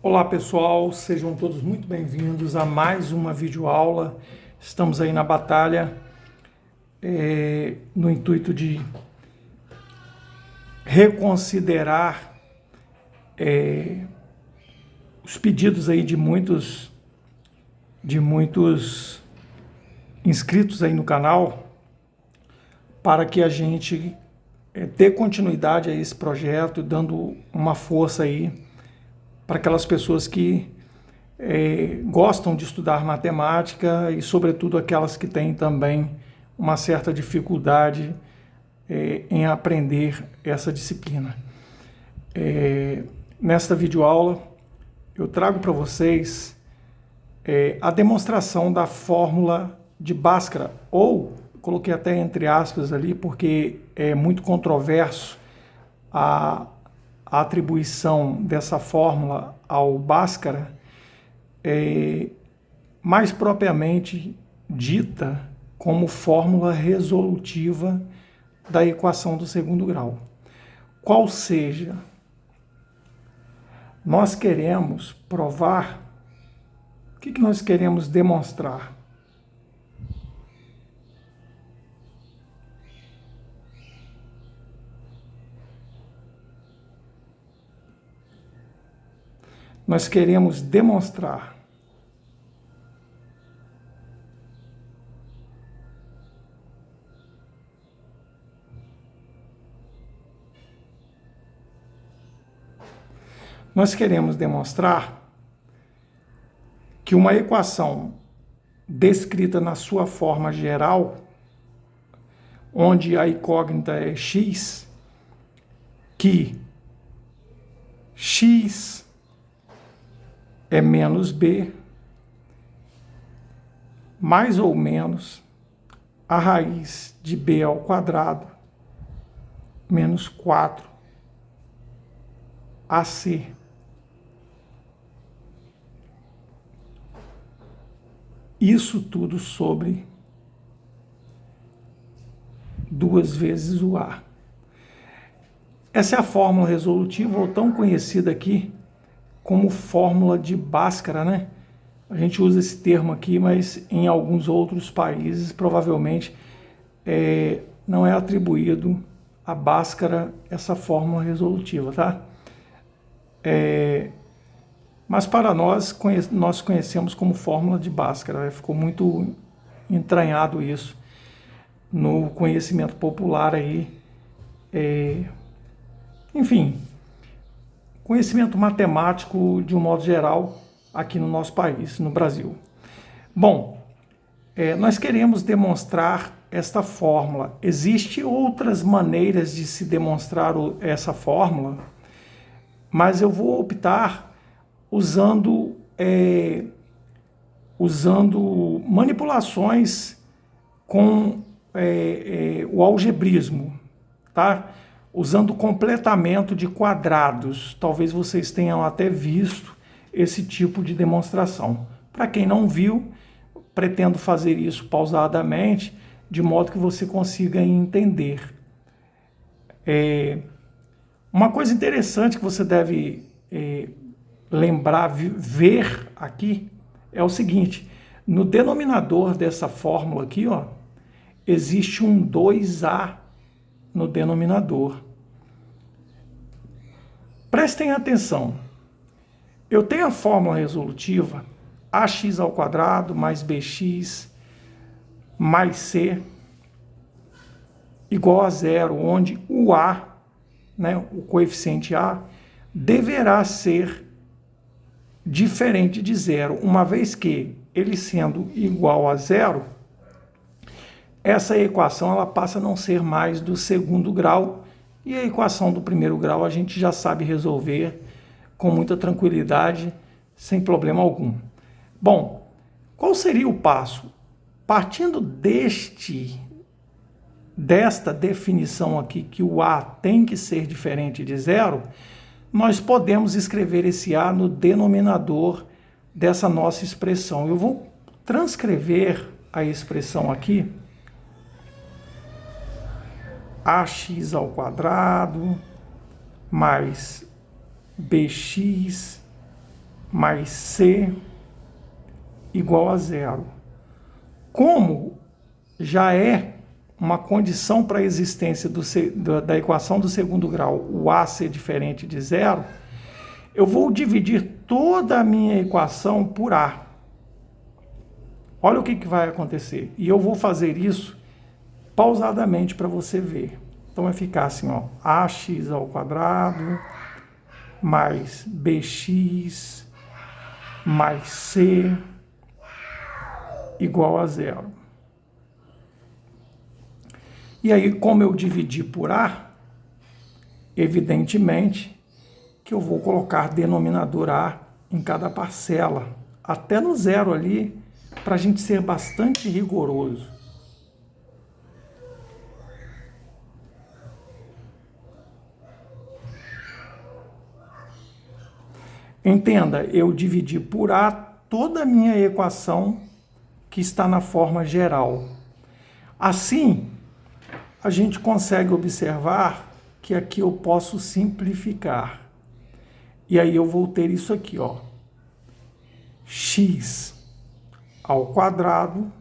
Olá pessoal, sejam todos muito bem-vindos a mais uma videoaula. Estamos aí na batalha no intuito de reconsiderar os pedidos aí de muitos inscritos aí no canal para que a gente dê continuidade a esse projeto, dando uma força aí para aquelas pessoas que gostam de estudar matemática e, sobretudo, aquelas que têm também uma certa dificuldade em aprender essa disciplina. Nesta videoaula, eu trago para vocês a demonstração da fórmula de Bhaskara, ou coloquei até entre aspas ali, porque é muito controverso a atribuição dessa fórmula ao Bhaskara, mais propriamente dita como fórmula resolutiva da equação do segundo grau. Qual seja, nós queremos provar, o que nós queremos demonstrar? Nós queremos demonstrar que uma equação descrita na sua forma geral, onde a incógnita é x, que x é menos b, mais ou menos a raiz de b ao quadrado menos 4ac. Isso tudo sobre 2 vezes o a. Essa é a fórmula resolutiva, ou tão conhecida aqui como fórmula de Bhaskara, né? A gente usa esse termo aqui, mas em alguns outros países provavelmente não é atribuído a Bhaskara essa fórmula resolutiva, tá? Mas para nós conhecemos como fórmula de Bhaskara, ficou muito entranhado isso no conhecimento popular aí, enfim, conhecimento matemático de um modo geral aqui no nosso país, no Brasil. Bom, nós queremos demonstrar esta fórmula. Existem outras maneiras de se demonstrar essa fórmula, mas eu vou optar usando manipulações com o algebrismo, tá? Usando completamento de quadrados. Talvez vocês tenham até visto esse tipo de demonstração. Para quem não viu, pretendo fazer isso pausadamente, de modo que você consiga entender. Uma coisa interessante que você deve lembrar, ver aqui, é o seguinte: no denominador dessa fórmula aqui, ó, existe um 2a no denominador. Prestem atenção. Eu tenho a fórmula resolutiva ax ao quadrado mais bx mais c igual a zero, onde o a, né, o coeficiente a, deverá ser diferente de zero, uma vez que ele sendo igual a zero, essa equação ela passa a não ser mais do segundo grau, e a equação do primeiro grau a gente já sabe resolver com muita tranquilidade, sem problema algum. Bom, qual seria o passo? Partindo desta definição aqui, que o a tem que ser diferente de zero, nós podemos escrever esse a no denominador dessa nossa expressão. Eu vou transcrever a expressão aqui, ax ao quadrado mais bx mais C igual a zero. Como já é uma condição para a existência da equação do segundo grau, o A ser diferente de zero, eu vou dividir toda a minha equação por A. Olha o que vai acontecer. E eu vou fazer isso pausadamente para você ver. Então vai ficar assim, ó, ax ao quadrado mais bx mais c igual a zero. E aí, como eu dividi por A, evidentemente que eu vou colocar denominador A em cada parcela, até no zero ali, para a gente ser bastante rigoroso. Entenda, eu dividi por A toda a minha equação que está na forma geral. Assim, a gente consegue observar que aqui eu posso simplificar. E aí eu vou ter isso aqui, ó. X ao quadrado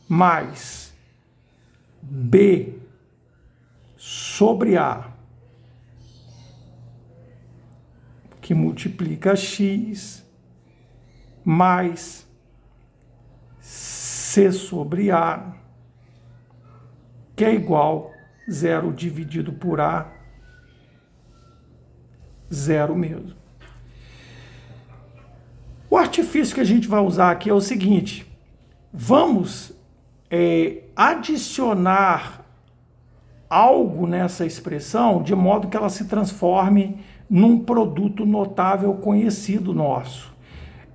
mais B sobre A, que multiplica x, mais C sobre A, que é igual a 0 dividido por A, zero mesmo. O artifício que a gente vai usar aqui é o seguinte: vamos adicionar algo nessa expressão de modo que ela se transforme num produto notável conhecido nosso.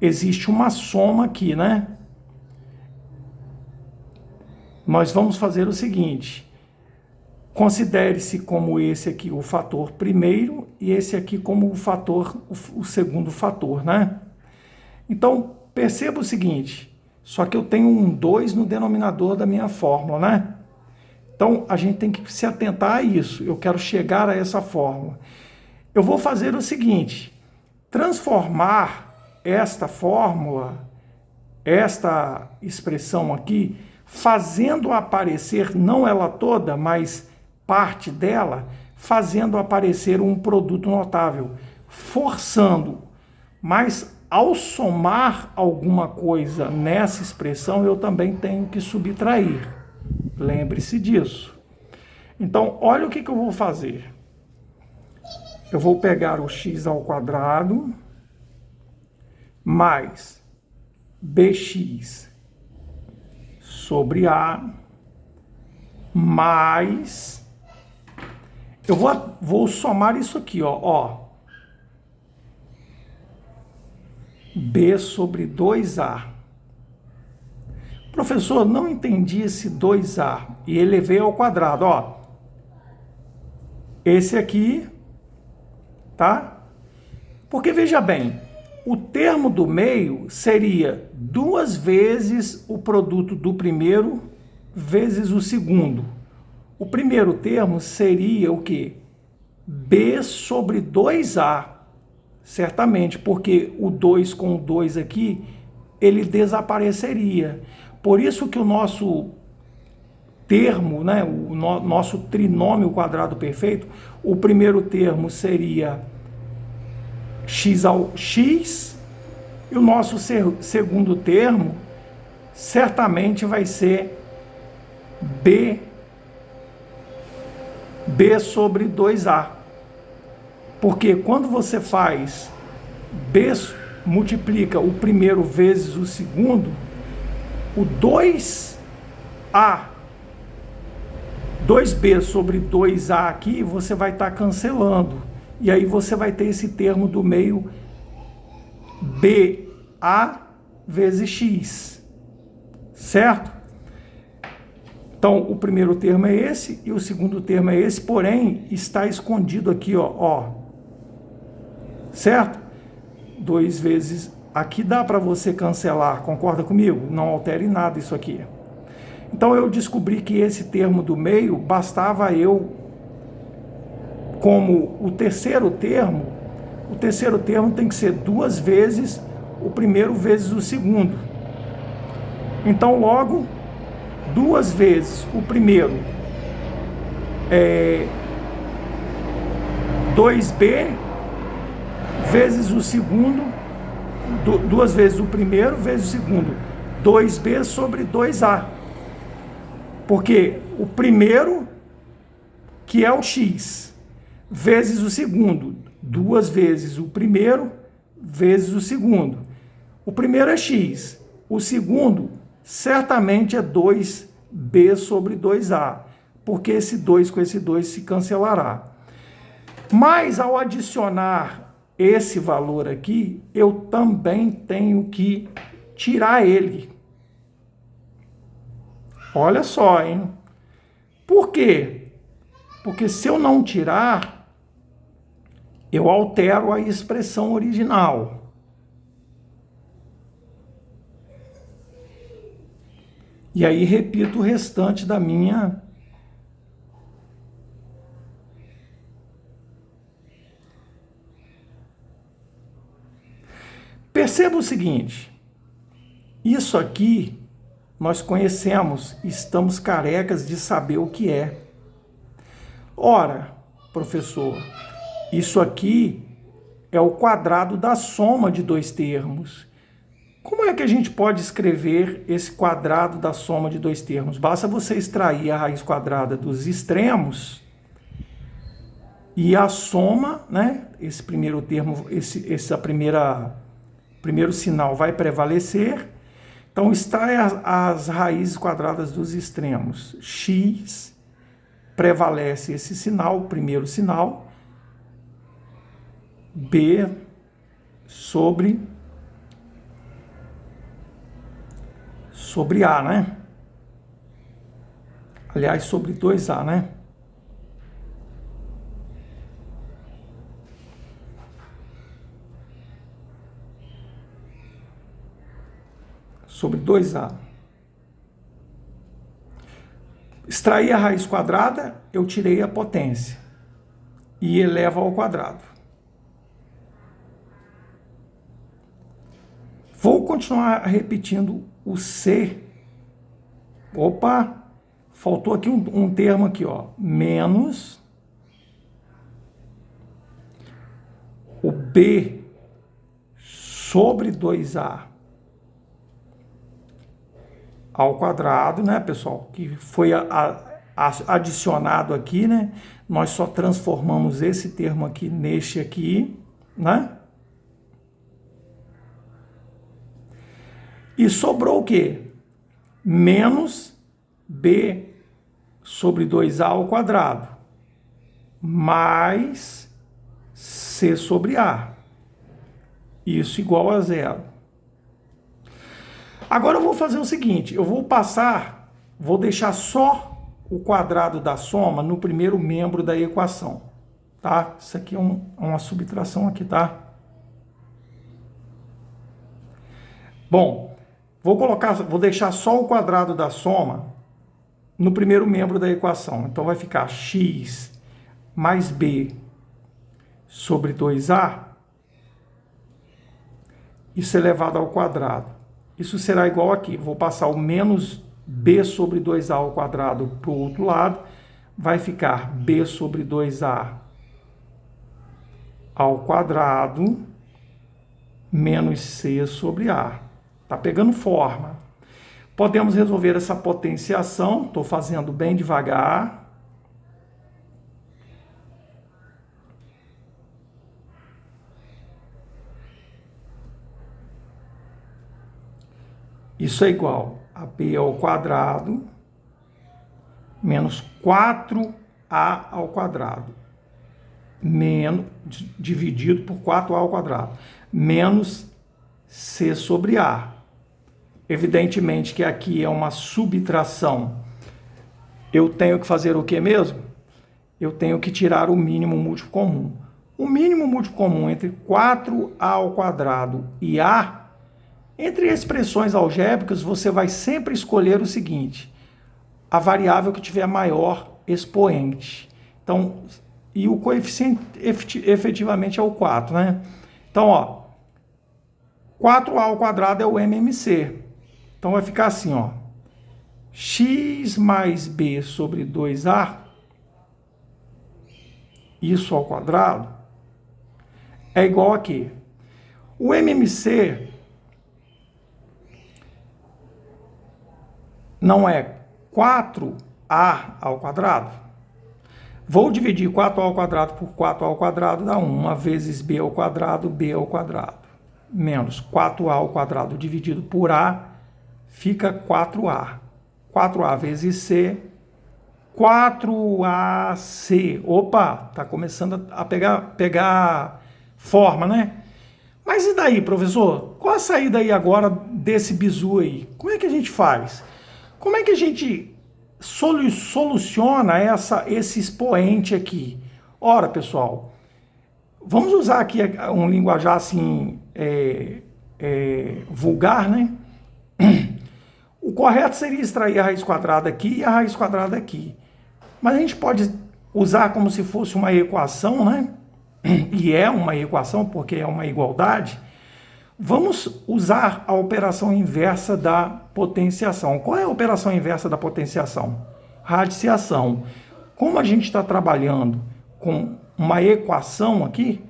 Existe uma soma aqui, né? Nós vamos fazer o seguinte: considere-se como esse aqui o fator primeiro e esse aqui como o segundo fator, né? Então, perceba o seguinte, só que eu tenho um 2 no denominador da minha fórmula, né? Então, a gente tem que se atentar a isso. Eu quero chegar a essa fórmula. Eu vou fazer o seguinte: transformar esta fórmula, esta expressão aqui, fazendo aparecer, não ela toda, mas parte dela, fazendo aparecer um produto notável, forçando. Mas ao somar alguma coisa nessa expressão, eu também tenho que subtrair. Lembre-se disso. Então, olha o que eu vou fazer. Eu vou pegar o x ao quadrado mais bx sobre A mais... Eu vou somar isso aqui, ó. B sobre 2A. Professor, não entendi esse 2A. E elevei ao quadrado, ó. Esse aqui, tá? Porque, veja bem, o termo do meio seria 2 vezes o produto do primeiro vezes o segundo. O primeiro termo seria o quê? B sobre 2A. Certamente, porque o 2 com o 2 aqui, ele desapareceria. Por isso que o nosso termo, né, o nosso trinômio quadrado perfeito, o primeiro termo seria x ao x, e o nosso segundo termo certamente vai ser b sobre 2A. Porque quando você faz b multiplica o primeiro vezes o segundo, o 2b sobre 2a aqui, você vai estar cancelando. E aí você vai ter esse termo do meio ba vezes x. Certo? Então, o primeiro termo é esse e o segundo termo é esse, porém, está escondido aqui, ó. Certo? 2 vezes... Aqui dá para você cancelar, concorda comigo? Não altere nada isso aqui. Então, eu descobri que esse termo do meio, bastava eu, como o terceiro termo, o terceiro termo tem que ser 2 vezes o primeiro vezes o segundo. Então, logo, 2 vezes o primeiro é 2b vezes o segundo, 2 vezes o primeiro vezes o segundo, 2b sobre 2a. Porque o primeiro, que é o x, vezes o segundo, 2 vezes o primeiro vezes o segundo. O primeiro é x, o segundo certamente é 2b sobre 2a, porque esse 2 com esse 2 se cancelará. Mas ao adicionar esse valor aqui, eu também tenho que tirar ele. Olha só, hein? Por quê? Porque se eu não tirar, eu altero a expressão original. E aí repito o restante da minha... Perceba o seguinte, isso aqui nós conhecemos, estamos carecas de saber o que é. Ora, professor, isso aqui é o quadrado da soma de 2 termos. Como é que a gente pode escrever esse quadrado da soma de 2 termos? Basta você extrair a raiz quadrada dos extremos e a soma, né? Esse primeiro termo, primeiro sinal vai prevalecer. Então, extrai as raízes quadradas dos extremos. X prevalece esse sinal, o primeiro sinal. B sobre A, né? Aliás, sobre 2A, né? Sobre 2A. Extraí a raiz quadrada, eu tirei a potência e elevo ao quadrado. Vou continuar repetindo o C. Opa, faltou aqui um termo aqui, ó, menos o B sobre 2A ao quadrado, né, pessoal? Que foi adicionado aqui, né? Nós só transformamos esse termo aqui neste aqui, né? E sobrou o quê? Menos B sobre 2A ao quadrado, mais C sobre A. Isso igual a 0. Agora eu vou fazer o seguinte, eu vou deixar só o quadrado da soma no primeiro membro da equação, tá? Isso aqui é uma subtração aqui, tá? Bom, vou deixar só o quadrado da soma no primeiro membro da equação. Então vai ficar x mais b sobre 2a, isso elevado ao quadrado. Isso será igual aqui. Vou passar o menos b sobre 2a ao quadrado para o outro lado. Vai ficar b sobre 2a ao quadrado menos c sobre a. Tá pegando forma. Podemos resolver essa potenciação. Estou fazendo bem devagar. Isso é igual a b ao quadrado menos 4a ao quadrado dividido por 4a ao quadrado menos c sobre a. Evidentemente que aqui é uma subtração. Eu tenho que fazer o que mesmo? Eu tenho que tirar o mínimo múltiplo comum. O mínimo múltiplo comum entre 4a ao quadrado e a, entre expressões algébricas, você vai sempre escolher o seguinte: a variável que tiver maior expoente. Então, e o coeficiente efetivamente é o 4, né? Então, ó, 4a ao quadrado é o MMC. Então vai ficar assim, ó, x mais b sobre 2a, isso ao quadrado, é igual a quê? O MMC não é 4a ao quadrado? Vou dividir 4a ao quadrado por 4a ao quadrado, dá 1 vezes b ao quadrado, menos 4a ao quadrado dividido por a, fica 4a. 4a vezes c, 4ac. Opa, tá começando a pegar forma, né? Mas e daí, professor? Qual a saída aí agora desse bizu aí? Como é que a gente faz? Como é que a gente soluciona esse expoente aqui? Ora, pessoal, vamos usar aqui um linguajar assim vulgar, né? O correto seria extrair a raiz quadrada aqui e a raiz quadrada aqui. Mas a gente pode usar como se fosse uma equação, né? E é uma equação porque é uma igualdade. Vamos usar a operação inversa da potenciação. Qual é a operação inversa da potenciação? Radiciação. Como a gente está trabalhando com uma equação aqui,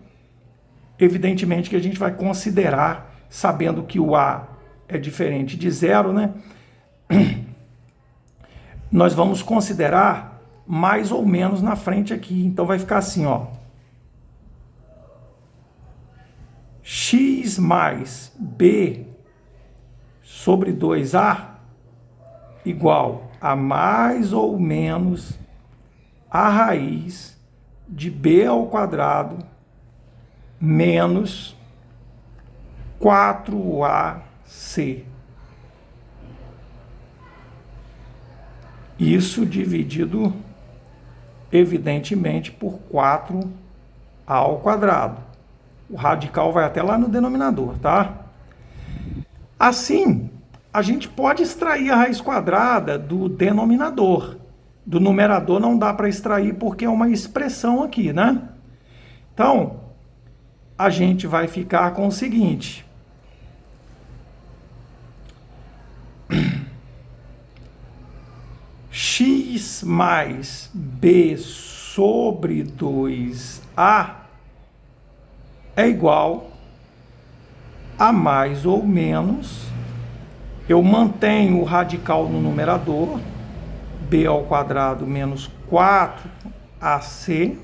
evidentemente que a gente vai considerar, sabendo que o A é diferente de zero, né? Nós vamos considerar mais ou menos na frente aqui. Então vai ficar assim, ó. X mais B sobre 2A igual a mais ou menos a raiz de B ao quadrado menos 4AC. Isso dividido, evidentemente, por 4A ao quadrado. O radical vai até lá no denominador, tá? Assim, a gente pode extrair a raiz quadrada do denominador. Do numerador não dá para extrair porque é uma expressão aqui, né? Então, a gente vai ficar com o seguinte. X mais B sobre 2A é igual a mais ou menos, eu mantenho o radical no numerador, b ao quadrado menos 4ac,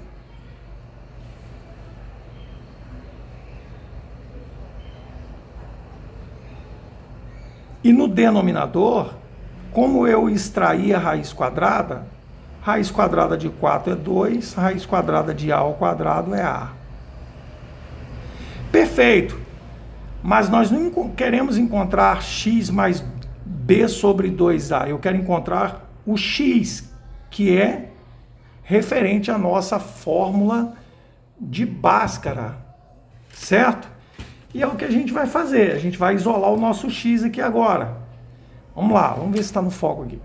e no denominador, como eu extraí a raiz quadrada de 4 é 2, raiz quadrada de a ao quadrado é a. Perfeito, mas nós não queremos encontrar x mais b sobre 2a, eu quero encontrar o x, que é referente à nossa fórmula de Bhaskara, certo? E é o que a gente vai fazer, a gente vai isolar o nosso x aqui agora. Vamos lá, vamos ver se está no foco aqui.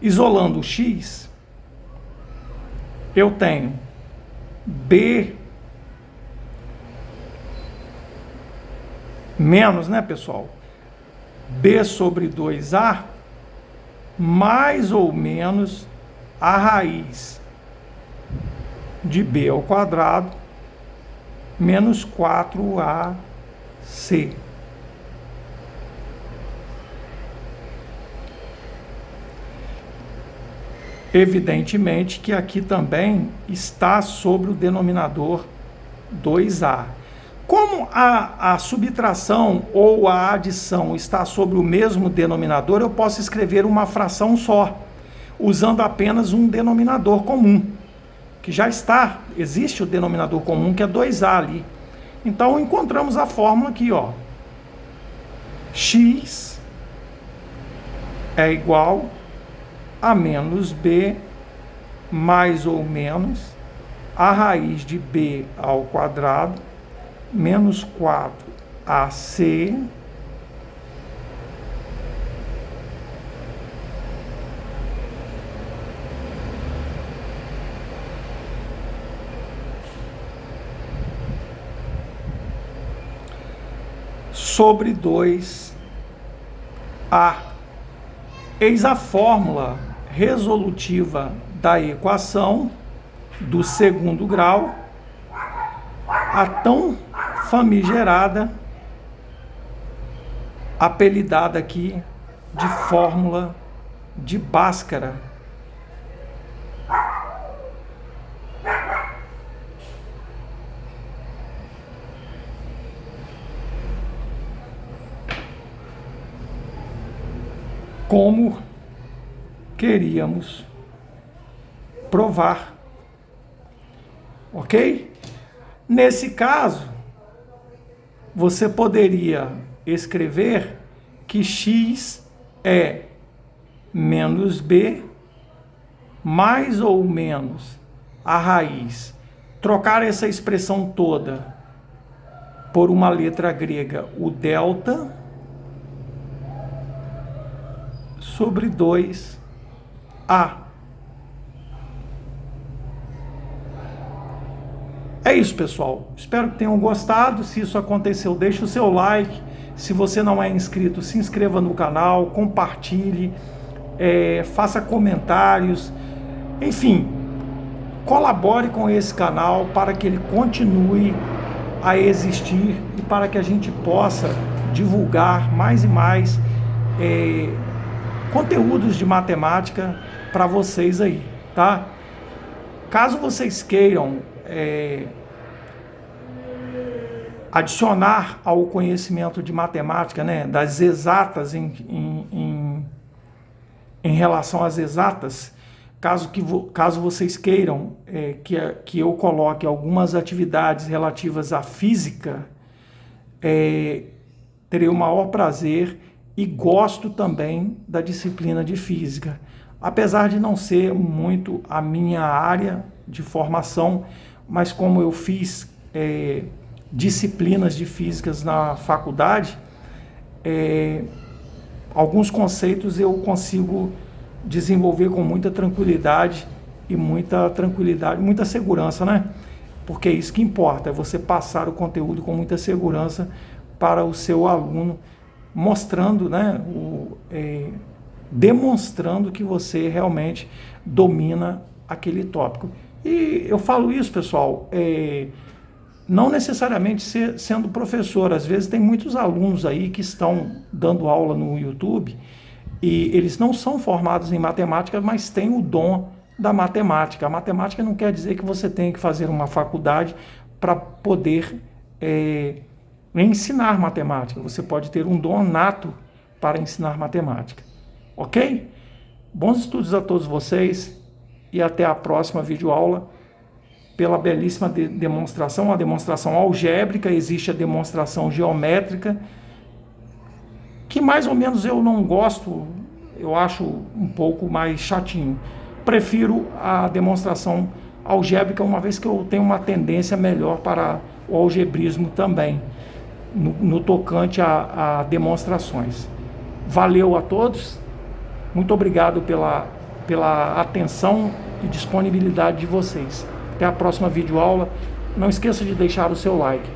Isolando o x, eu tenho b menos, né, pessoal? B sobre 2A mais ou menos a raiz de B ao quadrado menos 4AC. Evidentemente que aqui também está sobre o denominador 2A. Como a subtração ou a adição está sobre o mesmo denominador, eu posso escrever uma fração só, usando apenas um denominador comum, que já existe o denominador comum, que é 2A ali. Então, encontramos a fórmula aqui, ó. X é igual a menos B mais ou menos a raiz de B ao quadrado menos 4AC sobre 2A. Eis a fórmula resolutiva da equação do segundo grau, a tão famigerada, apelidada aqui de fórmula de Bhaskara. Como queríamos provar, ok? Nesse caso, você poderia escrever que x é menos b mais ou menos a raiz, trocar essa expressão toda por uma letra grega, o delta, sobre 2A. É isso, pessoal. Espero que tenham gostado. Se isso aconteceu, deixe o seu like. Se você não é inscrito, se inscreva no canal, compartilhe, faça comentários. Enfim, colabore com esse canal para que ele continue a existir e para que a gente possa divulgar mais e mais conteúdos de matemática para vocês aí, tá? Caso vocês queiram adicionar ao conhecimento de matemática, né, das exatas em relação às exatas, caso vocês queiram que eu coloque algumas atividades relativas à física, terei o maior prazer e gosto também da disciplina de física. Apesar de não ser muito a minha área de formação, mas como eu fiz disciplinas de físicas na faculdade, alguns conceitos eu consigo desenvolver com muita tranquilidade, muita segurança, né? Porque é isso que importa, é você passar o conteúdo com muita segurança para o seu aluno, mostrando, né, demonstrando que você realmente domina aquele tópico. E eu falo isso, pessoal, não necessariamente sendo professor. Às vezes tem muitos alunos aí que estão dando aula no YouTube e eles não são formados em matemática, mas têm o dom da matemática. A matemática não quer dizer que você tem que fazer uma faculdade para poder ensinar matemática. Você pode ter um dom nato para ensinar matemática. Ok? Bons estudos a todos vocês e até a próxima videoaula pela belíssima demonstração, a demonstração algébrica. Existe a demonstração geométrica, que mais ou menos eu não gosto, eu acho um pouco mais chatinho. Prefiro a demonstração algébrica, uma vez que eu tenho uma tendência melhor para o algebrismo também, no tocante a demonstrações. Valeu a todos, muito obrigado pela atenção e disponibilidade de vocês. Até a próxima videoaula. Não esqueça de deixar o seu like.